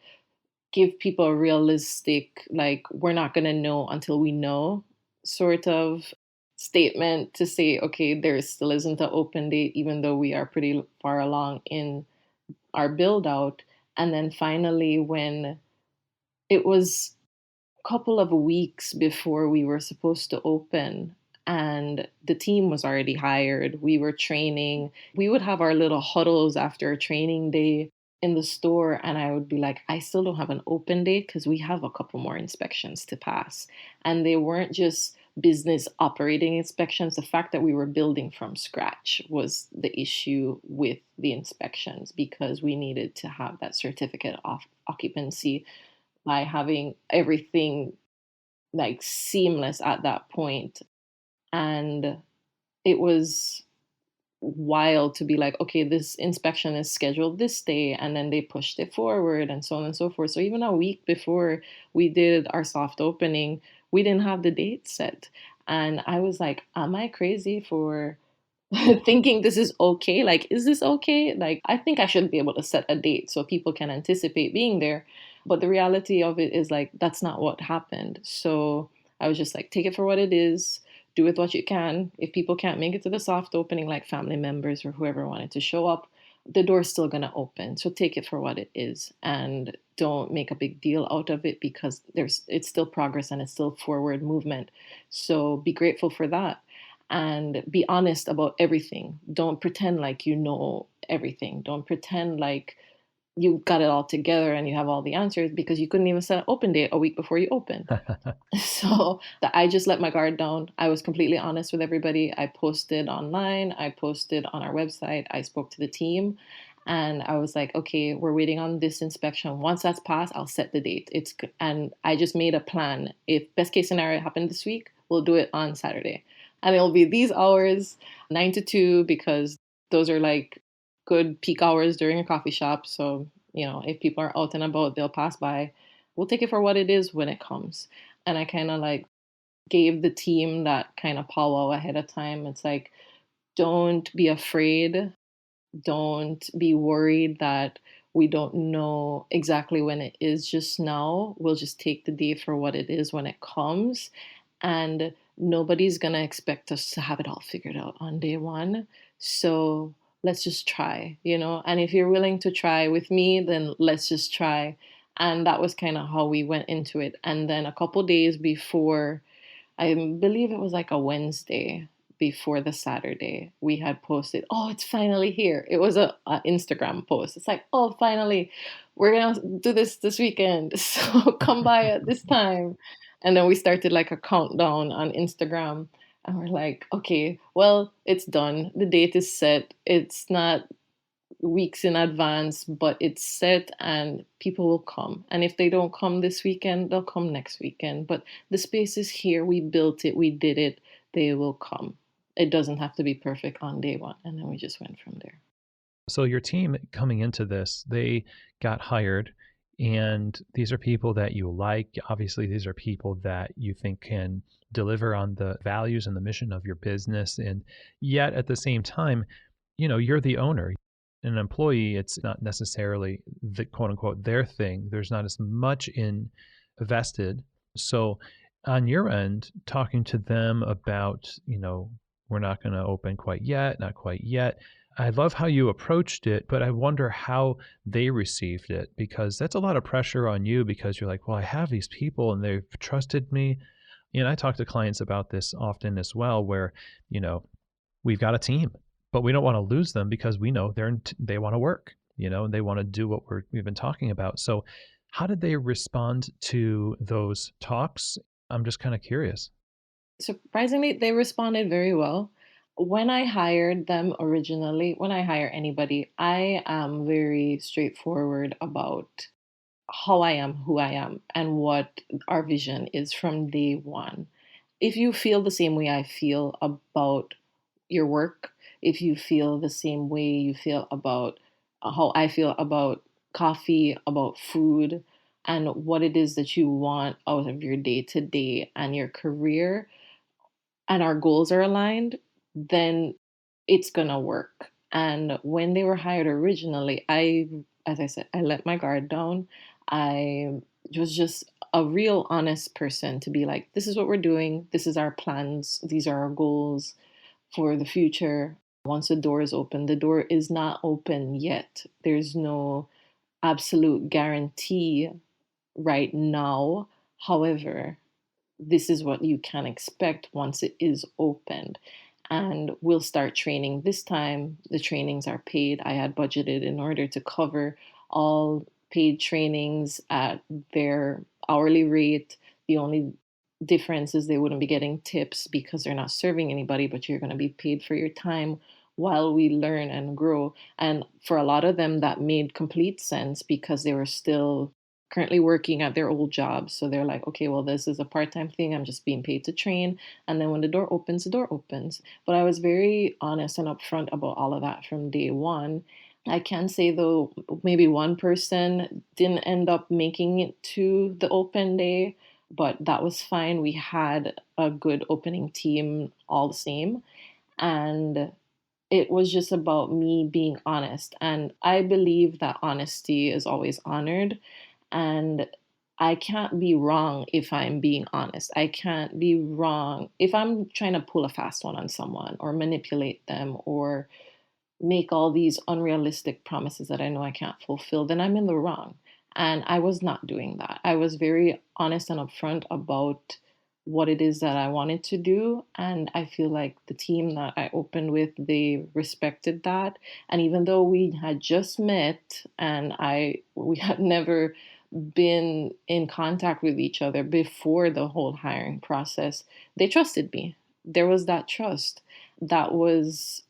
give people a realistic, like, we're not going to know until we know sort of statement to say, okay, there still isn't an open date, even though we are pretty far along in our build out. And then finally, when it was couple of weeks before we were supposed to open, and the team was already hired. We were training. We would have our little huddles after a training day in the store, and I would be like, I still don't have an open date because we have a couple more inspections to pass. And they weren't just business operating inspections. The fact that we were building from scratch was the issue with the inspections because we needed to have that certificate of occupancy by having everything like seamless at that point. And it was wild to be like, okay, this inspection is scheduled this day, and then they pushed it forward and so on and so forth. So even a week before we did our soft opening, we didn't have the date set. And I was like, am I crazy for thinking this is okay? Like, is this okay? Like, I think I should be able to set a date so people can anticipate being there. But the reality of it is like, that's not what happened. So I was just like, take it for what it is. Do with what you can. If people can't make it to the soft opening, like family members or whoever wanted to show up, the door's still going to open. So take it for what it is and don't make a big deal out of it because it's still progress and it's still forward movement. So be grateful for that and be honest about everything. Don't pretend like you know everything. Don't pretend like you got it all together and you have all the answers because you couldn't even set an open date a week before you open. So that I just let my guard down. I was completely honest with everybody. I posted online, I posted on our website, I spoke to the team, and I was like, okay, we're waiting on this inspection. Once that's passed, I'll set the date. And I just made a plan. If best case scenario happened this week, we'll do it on Saturday. And it'll be these hours, 9 to 2, because those are like good peak hours during a coffee shop. So, if people are out and about, they'll pass by. We'll take it for what it is when it comes. And I kind of like gave the team that kind of powwow ahead of time. It's like, don't be afraid. Don't be worried that we don't know exactly when it is just now. We'll just take the day for what it is when it comes. And nobody's going to expect us to have it all figured out on day one. So let's just try. And if you're willing to try with me, then let's just try. And that was kind of how we went into it. And then a couple days before, I believe it was like a Wednesday before the Saturday, we had posted, "Oh, it's finally here." It was a Instagram post. It's like, "Oh, finally, we're gonna do this weekend, so come by at this time." And then we started like a countdown on Instagram, and we're like, "Okay, well, it's done. The date is set. It's not weeks in advance, but it's set and people will come. And if they don't come this weekend, they'll come next weekend. But the space is here. We built it. We did it. They will come. It doesn't have to be perfect on day one." And then we just went from there. So your team coming into this, they got hired, and these are people that you like. Obviously, these are people that you think can deliver on the values and the mission of your business. And yet at the same time, you're the owner. An employee, it's not necessarily the quote unquote their thing. There's not as much invested. So on your end, talking to them about, we're not going to open quite yet, not quite yet. I love how you approached it, but I wonder how they received it because that's a lot of pressure on you because you're like, well, I have these people and they've trusted me. And I talk to clients about this often as well, where, you know, we've got a team, but we don't want to lose them because we know they want to work, and they want to do what we've been talking about. So how did they respond to those talks? I'm just kind of curious. Surprisingly, they responded very well. When I hired them originally, when I hire anybody, I am very straightforward about how I am, who I am, and what our vision is from day one. If you feel the same way I feel about your work, if you feel the same way you feel about how I feel about coffee, about food, and what it is that you want out of your day to day and your career, and our goals are aligned, then it's gonna work. And when they were hired originally, as I said, I let my guard down. I was just a real honest person to be like, this is what we're doing, this is our plans, these are our goals for the future. Once the door is open, the door is not open yet. There's no absolute guarantee right now. However, this is what you can expect once it is opened. And we'll start training this time. The trainings are paid. I had budgeted in order to cover all paid trainings at their hourly rate. The only difference is they wouldn't be getting tips because they're not serving anybody, but you're going to be paid for your time while we learn and grow. And for a lot of them, that made complete sense because they were still currently working at their old jobs. So they're like, okay, well, this is a part time thing. I'm just being paid to train. And then when the door opens, the door opens. But I was very honest and upfront about all of that from day one. I can say though, maybe one person didn't end up making it to the open day, but that was fine. We had a good opening team all the same. And it was just about me being honest. And I believe that honesty is always honored. And I can't be wrong if I'm being honest. I can't be wrong if I'm trying to pull a fast one on someone or manipulate them or make all these unrealistic promises that I know I can't fulfill, then I'm in the wrong. And I was not doing that. I was very honest and upfront about what it is that I wanted to do. And I feel like the team that I opened with, they respected that. And even though we had just met and we had never been in contact with each other before the whole hiring process, they trusted me. There was that trust. That was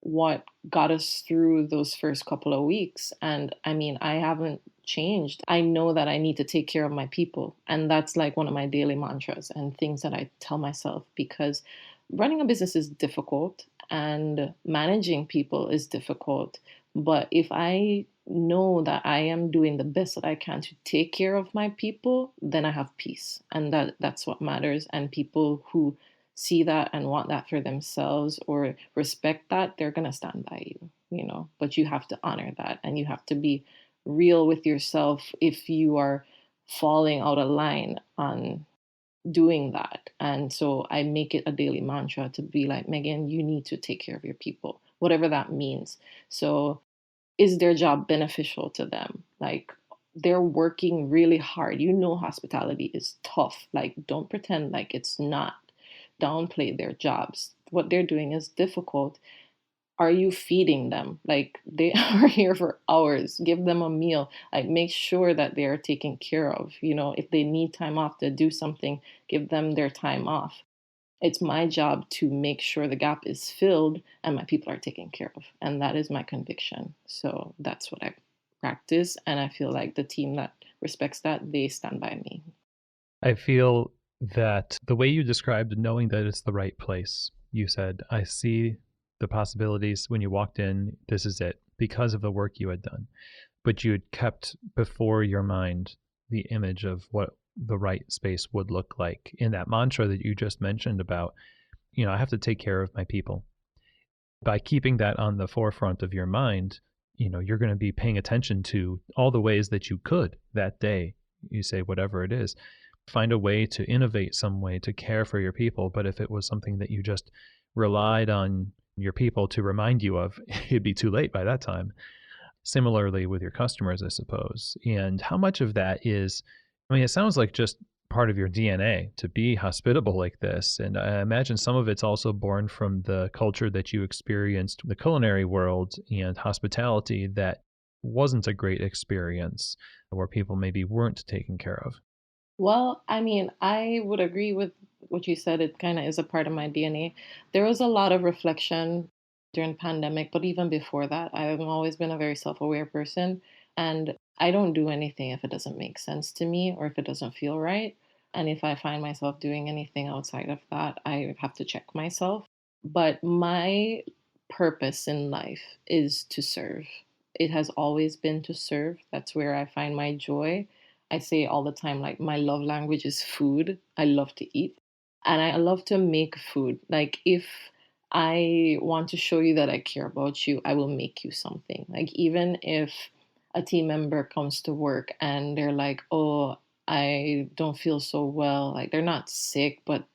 what got us through those first couple of weeks. And I mean, I haven't changed. I know that I need to take care of my people. And that's like one of my daily mantras and things that I tell myself because running a business is difficult and managing people is difficult. But if I know that I am doing the best that I can to take care of my people, then I have peace. And that's what matters. And people who see that and want that for themselves or respect that, they're going to stand by you, but you have to honor that and you have to be real with yourself if you are falling out of line on doing that. And so I make it a daily mantra to be like, Megan, you need to take care of your people, whatever that means. So is their job beneficial to them? Like, they're working really hard. Hospitality is tough. Like, don't pretend like it's not. Downplay their jobs. What they're doing is difficult. Are you feeding them? Like, they are here for hours. Give them a meal. Like, make sure that they are taken care of. If they need time off to do something, give them their time off. It's my job to make sure the gap is filled and my people are taken care of. And that is my conviction. So that's what I practice. And I feel like the team that respects that, they stand by me. I feel that the way you described knowing that it's the right place, you said, I see the possibilities when you walked in, this is it, because of the work you had done. But you had kept before your mind the image of what the right space would look like in that mantra that you just mentioned about, I have to take care of my people. By keeping that on the forefront of your mind, you're going to be paying attention to all the ways that you could that day. You say, whatever it is, find a way to innovate some way to care for your people. But if it was something that you just relied on your people to remind you of, it'd be too late by that time. Similarly with your customers, I suppose. And how much of that is, it sounds like just part of your DNA to be hospitable like this. And I imagine some of it's also born from the culture that you experienced, the culinary world and hospitality that wasn't a great experience where people maybe weren't taken care of. Well, I mean, I would agree with what you said, it kind of is a part of my DNA. There was a lot of reflection during pandemic, but even before that, I've always been a very self-aware person, and I don't do anything if it doesn't make sense to me or if it doesn't feel right. And if I find myself doing anything outside of that, I have to check myself. But my purpose in life is to serve. It has always been to serve. That's where I find my joy. I say all the time, like, my love language is food. I love to eat and I love to make food. Like, if I want to show you that I care about you, I will make you something. Like, even if a team member comes to work and they're like, oh, I don't feel so well, like, they're not sick, but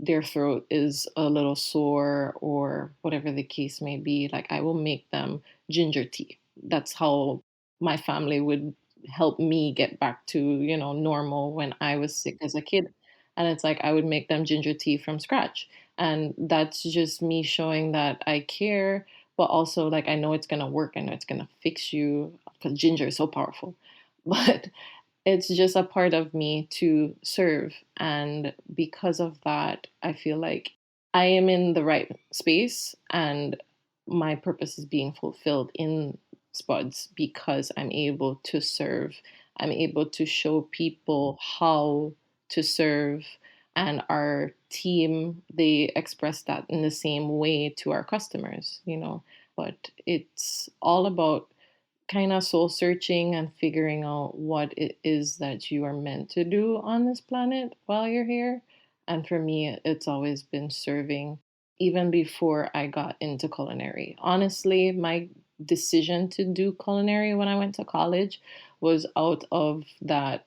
their throat is a little sore or whatever the case may be, like, I will make them ginger tea. That's how my family would help me get back to, normal when I was sick as a kid. And it's like I would make them ginger tea from scratch. And that's just me showing that I care, but also, like, I know it's gonna work. I know it's gonna fix you because ginger is so powerful. But it's just a part of me to serve. And because of that, I feel like I am in the right space and my purpose is being fulfilled in Spuds because I'm able to serve. I'm able to show people how to serve. And our team, they express that in the same way to our customers. But it's all about kind of soul searching and figuring out what it is that you are meant to do on this planet while you're here. And for me, it's always been serving, even before I got into culinary. Honestly, my decision to do culinary when I went to college was out of that.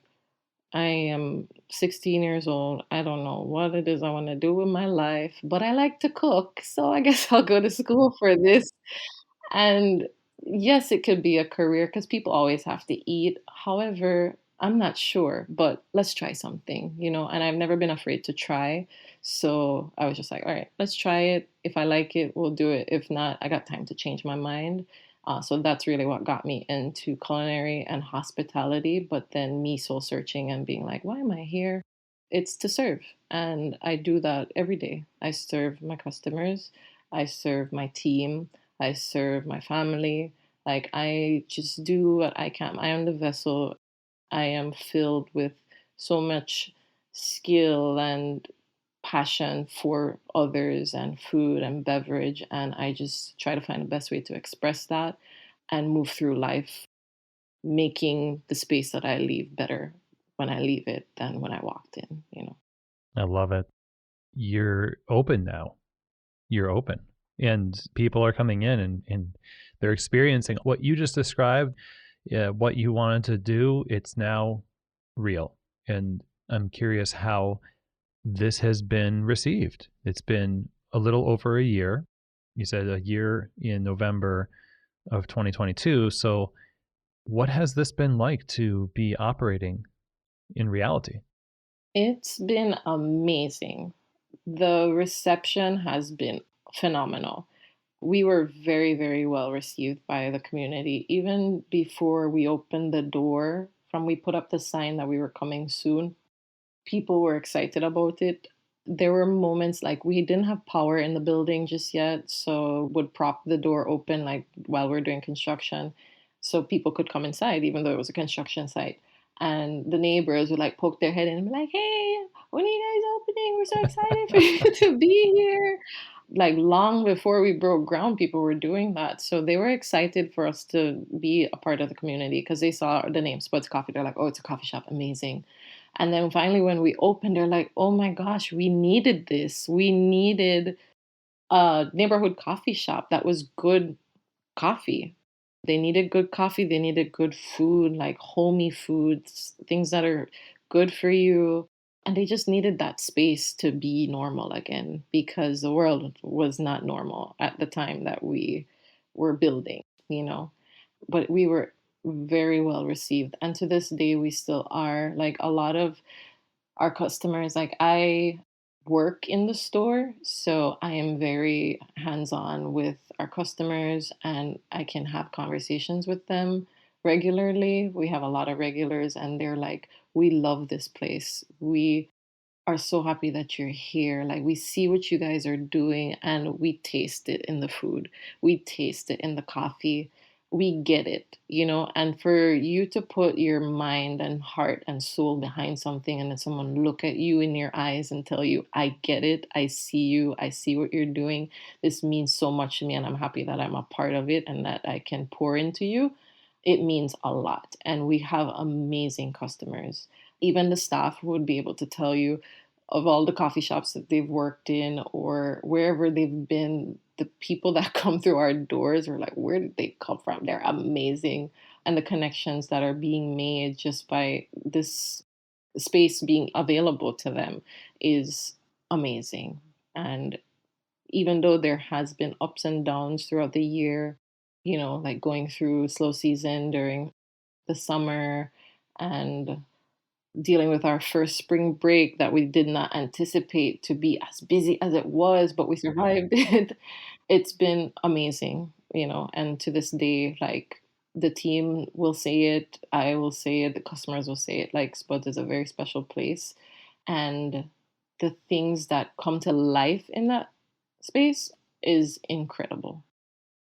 I am 16 years old. I don't know what it is I want to do with my life, but I like to cook. So I guess I'll go to school for this. And yes, it could be a career because people always have to eat. However, I'm not sure, but let's try something. And I've never been afraid to try. So I was just like, all right, let's try it. If I like it, we'll do it. If not, I got time to change my mind. So that's really what got me into culinary and hospitality. But then me soul searching and being like, why am I here? It's to serve. And I do that every day. I serve my customers, I serve my team, I serve my family. Like, I just do what I can. I am the vessel. I am filled with so much skill and passion for others and food and beverage. And I just try to find the best way to express that and move through life, making the space that I leave better when I leave it than when I walked in. I love it. You're open now. You're open. And people are coming in and they're experiencing what you just described, what you wanted to do. It's now real. And I'm curious how this has been received. It's been a little over a year. You said a year in November of 2022. So, what has this been like to be operating in reality? It's been amazing. The reception has been phenomenal. We were very, very well received by the community. Even before we opened the door, from we put up the sign that we were coming soon, people were excited about it. There were moments like we didn't have power in the building just yet, so would prop the door open like while we're doing construction so people could come inside even though it was a construction site. And the neighbors would like poke their head in and be like, "Hey, when are you guys opening? We're so excited for you to be here." Like, long before we broke ground, people were doing that. So they were excited for us to be a part of the community because they saw the name Spuds Coffee. They're like, "Oh, it's a coffee shop. Amazing." And then finally, when we opened, they're like, "Oh my gosh, we needed this. We needed a neighborhood coffee shop that was good coffee." They needed good coffee. They needed good food, like homey foods, things that are good for you. And they just needed that space to be normal again because the world was not normal at the time that we were building. But we were very well received. And to this day, we still are. Like, a lot of our customers, like, I work in the store, so I am very hands-on with our customers and I can have conversations with them regularly. We have a lot of regulars and they're like, "We love this place. We are so happy that you're here. Like, we see what you guys are doing and we taste it in the food. We taste it in the coffee. We get it, you know? And for you to put your mind and heart and soul behind something and then someone look at you in your eyes and tell you, I get it. I see you. I see what you're doing. This means so much to me and I'm happy that I'm a part of it and that I can pour into you. It means a lot. And we have amazing customers. Even the staff would be able to tell you of all the coffee shops that they've worked in or wherever they've been, the people that come through our doors are like, where did they come from? They're amazing. And the connections that are being made just by this space being available to them is amazing. And even though there has been ups and downs throughout the year, you know, like going through slow season during the summer and dealing with our first spring break that we did not anticipate to be as busy as it was, but we survived it. It's been amazing, you know, and to this day, like the team will say it, I will say it, the customers will say it. Like Spuds is a very special place. And the things that come to life in that space is incredible.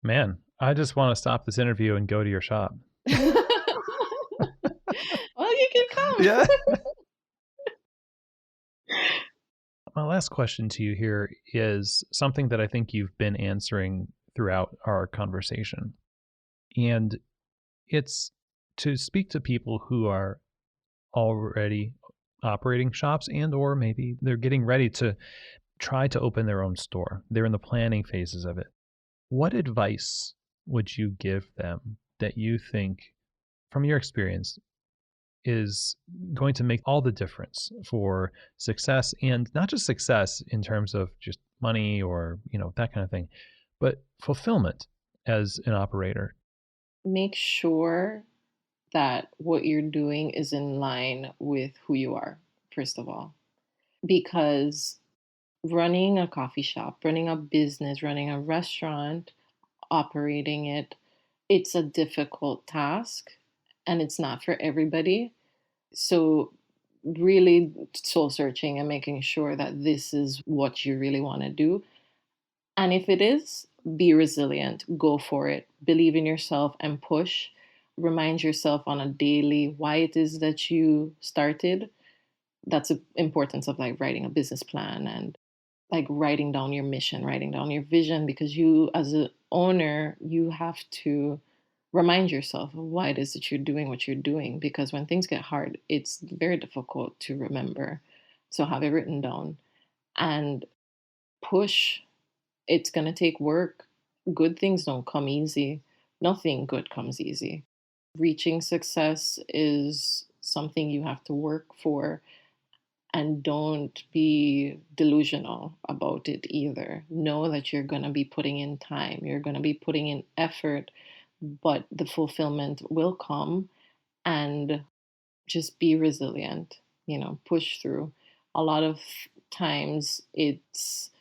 Man, I just want to stop this interview and go to your shop. Well, you can come. Yeah. My last question to you here is something that I think you've been answering throughout our conversation. And it's to speak to people who are already operating shops and or maybe they're getting ready to try to open their own store. They're in the planning phases of it. What advice would you give them that you think from your experience is going to make all the difference for success, and not just success in terms of just money or, that kind of thing, but fulfillment as an operator? Make sure that what you're doing is in line with who you are, first of all. Because running a coffee shop, running a business, running a restaurant, operating it, it's a difficult task and it's not for everybody. So, really soul searching and making sure that this is what you really want to do. And if it is, be resilient, go for it, believe in yourself and push. Remind yourself on a daily why it is that you started. That's the importance of like writing a business plan and like writing down your mission, writing down your vision, because you, as an owner, you have to remind yourself of why it is that you're doing what you're doing. Because when things get hard, it's very difficult to remember. So have it written down and push. It's going to take work. Good things don't come easy. Nothing good comes easy. Reaching success is something you have to work for, and don't be delusional about it either. Know that you're going to be putting in time, you're going to be putting in effort, but the fulfillment will come. And just be resilient, you know, push through. A lot of times it's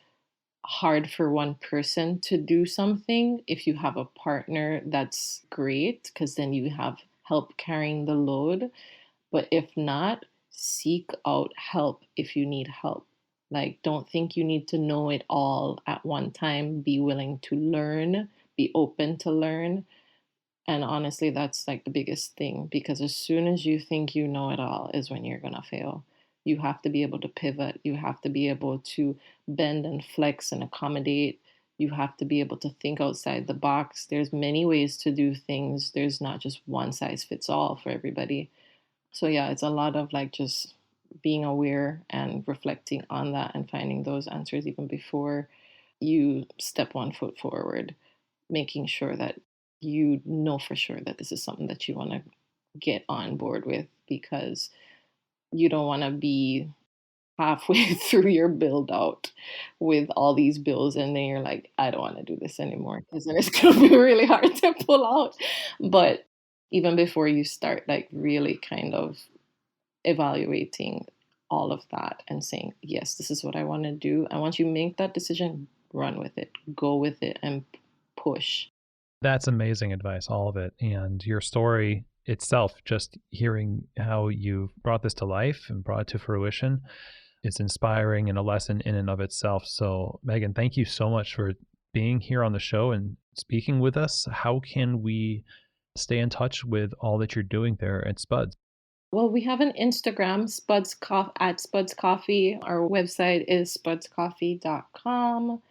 hard for one person to do something. If you have a partner, that's great because then you have help carrying the load. But if not, seek out help if you need help. Like, don't think you need to know it all at one time. Be willing to learn, be open to learn. And honestly, that's like the biggest thing because as soon as you think you know it all is when you're going to fail. You have to be able to pivot. You have to be able to bend and flex and accommodate. You have to be able to think outside the box. There's many ways to do things. There's not just one size fits all for everybody. So yeah, it's a lot of like just being aware and reflecting on that and finding those answers even before you step one foot forward, making sure that you know for sure that this is something that you want to get on board with because you don't want to be halfway through your build out with all these bills and then you're like, I don't want to do this anymore because then it's going to be really hard to pull out. But even before you start, like really kind of evaluating all of that and saying, yes, this is what I want to do. And once you make that decision, run with it, go with it, and push. That's amazing advice, all of it. And your story itself, just hearing how you've brought this to life and brought it to fruition, It's inspiring and a lesson in and of itself. So, Megan, thank you so much for being here on the show and speaking with us. How can we stay in touch with all that you're doing there at Spuds? Well, we have an Instagram, at Spuds Coffee. Our website is spudscoffee.com.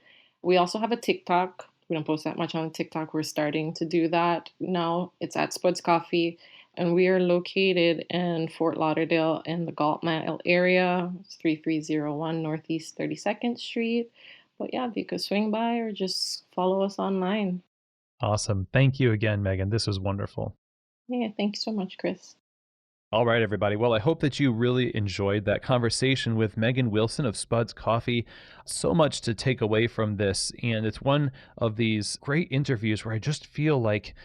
We also have a TikTok. We don't post that much on TikTok. We're starting to do that now. It's at Spuds Coffee. And we are located in Fort Lauderdale in the Galt Mile area. It's 3301 Northeast 32nd Street. But yeah, if you could swing by or just follow us online. Awesome. Thank you again, Megan. This was wonderful. Yeah, thank you so much, Chris. All right, everybody. Well, I hope that you really enjoyed that conversation with Megan Wilson of Spuds Coffee. So much to take away from this. And it's one of these great interviews where I just feel like,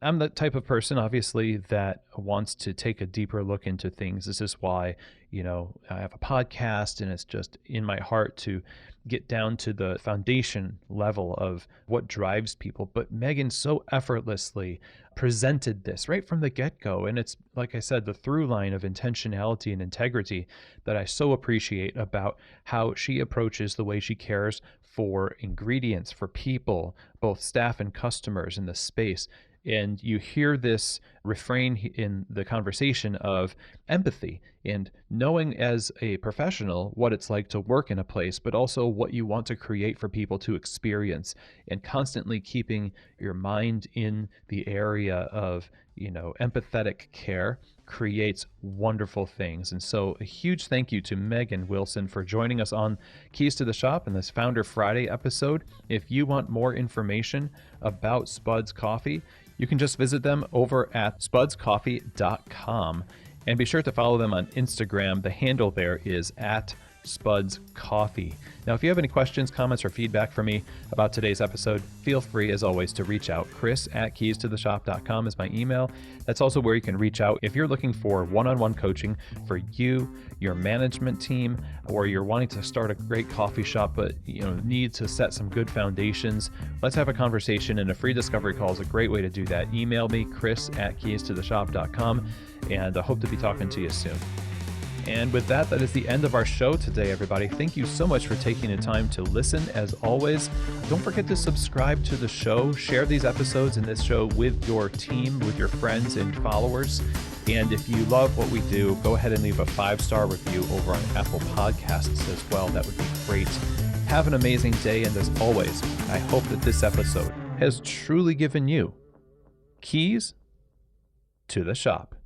I'm the type of person, obviously, that wants to take a deeper look into things. This is why, I have a podcast, and it's just in my heart to get down to the foundation level of what drives people. But Megan so effortlessly presented this right from the get-go, and it's, like I said, the through line of intentionality and integrity that I so appreciate about how she approaches the way she cares for ingredients, for people, both staff and customers in the space. And you hear this refrain in the conversation of empathy and knowing as a professional what it's like to work in a place, but also what you want to create for people to experience, and constantly keeping your mind in the area of, empathetic care creates wonderful things. And so a huge thank you to Megan Wilson for joining us on Keys to the Shop in this Founder Friday episode. If you want more information about Spuds Coffee, you can just visit them over at spudscoffee.com, and be sure to follow them on Instagram. The handle there is at Spuds Coffee. Now, if you have any questions, comments, or feedback for me about today's episode, feel free, as always, to reach out. Chris@keystotheshop.com is my email. That's also where you can reach out if you're looking for one-on-one coaching for you, your management team, or you're wanting to start a great coffee shop, but need to set some good foundations. Let's have a conversation, and a free discovery call is a great way to do that. Email me, Chris@keystotheshop.com, and I hope to be talking to you soon. And with that, that is the end of our show today, everybody. Thank you so much for taking the time to listen. As always, don't forget to subscribe to the show, share these episodes and this show with your team, with your friends and followers. And if you love what we do, go ahead and leave a 5-star review over on Apple Podcasts as well. That would be great. Have an amazing day. And as always, I hope that this episode has truly given you keys to the shop.